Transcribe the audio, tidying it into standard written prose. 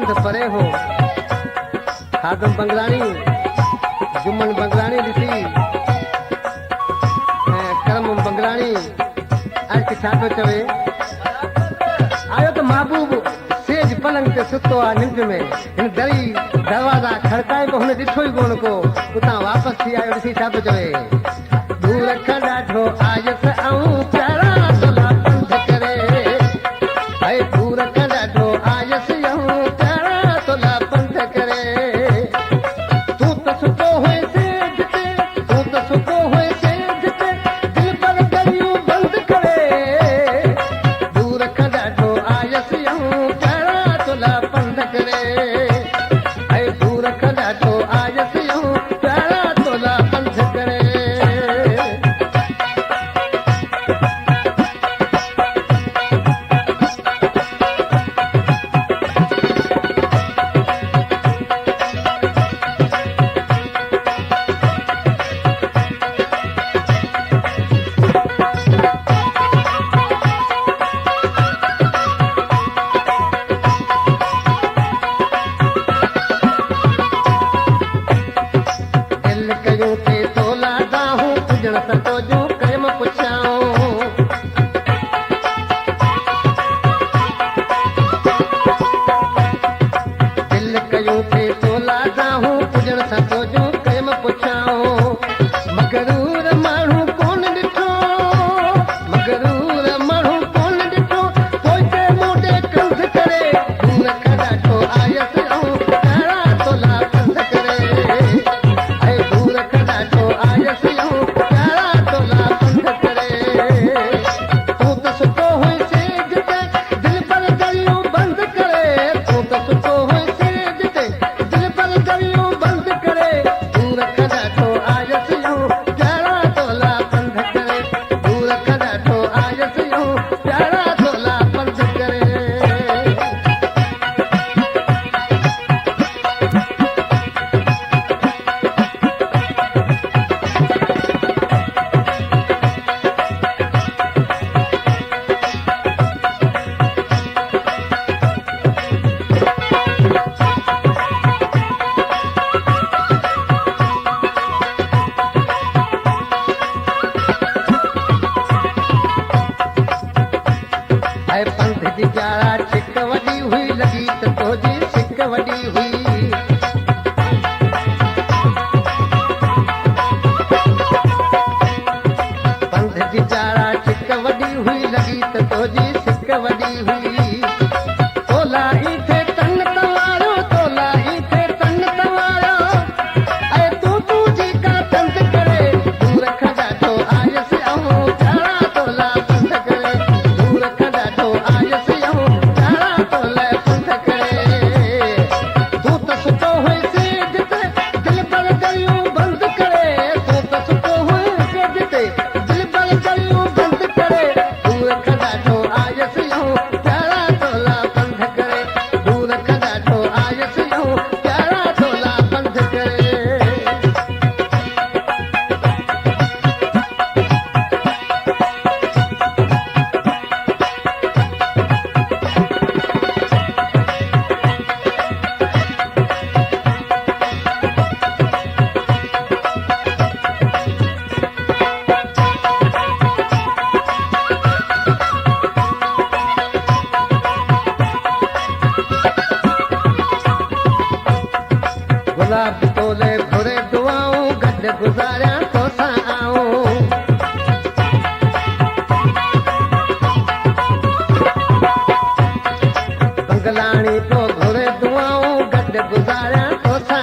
त परे हो खादम बंगलाणी जुमन बंगलाणी ॾिसी ऐं करम बंगलाणी अच छा थो चवे आयो त महबूब सेज पलंग ते सुतो आहे निंड में हिन दरी दरवाज़ा खड़काए पोइ हुन ॾिठो ई कोन को उतां वापसि थी आयो ॾिसी छा थो चवे दूर खां ॾाढो आयुसि ऐं प्यारा तोला पंध करे ऐं दूर खां ॾाढो आयुसि ऐं प्यारा तोला पंध करे तूं त सुतो हुए सेज ते तूं त सुतो हुए सेज ते दिल पर दरियूं बंदि करे दूर खां ॾाढो आयुसि ऐं प्यारा तोला पंध करे ऐं दूर खां ॾाढो आयुसि ऐं प्यारा तोला पंध करे दिल कयूं ते तोला दाहूं पुॼण सतो जूं कयम पुछाऊं दिल कयूं ते तोला दाहूं पुॼण सतो जूं कयम पुछाऊं मगरूर माण्हू कोन ॾिठो मगरूर माण्हू कोन ॾिठो पोइ ते मोटे कंध करे दूर खां ॾाढो आयसि ऐं प्यारा तोला पंध करे ऐं दूर खां ॾाढो आयसि ऐं प्यारा तोला पंध करे तूं त सुतो हुई सेज ते दिल पर दरियूं बंदि करे तूं त सुतो हुई सेज ते दिल पर दरियूं बंदि करे दूर खां ॾाढो आयसि ऐं प्यारा तोला पंध करे दूर खां ॾाढो आयसि ऐं प्यारा तोला पंध करे ऐं पंध जी प्यारा छिक वॾी हुई लॻी त तुंहिंजी सिक वॾी हुई पंध जी प्यारा छिक वॾी हुई लॻी त तुंहिंजी सिक वॾी हुई तोला ई थे तन तवारो तोला ई थे तन तवारो ऐं तूं जी का तंद करे दूर खां ॾाढो आयसि ऐं प्यारा तोला पंध करे दूर खां ॾाढो आयसि ऐं प्यारा तोला पंध करे तूं त सुतो हुई सेज ते दिल पर दरियूं बंदि करे तूं त सुतो हुई सेज ते दिल पर दरियूं बंदि करे दूर खां ॾाढो आयसि ऐं प्यारा तोला पंध करे दूर खां ॾाढो आयसि ऐं प्यारा तोला पंध करे गुलाब तोले घुरे दुआऊं गॾु गुज़ारियां तोसां आऊं बंगलाणी तो घुरे दुआऊं गॾु गुज़ारियां तोसां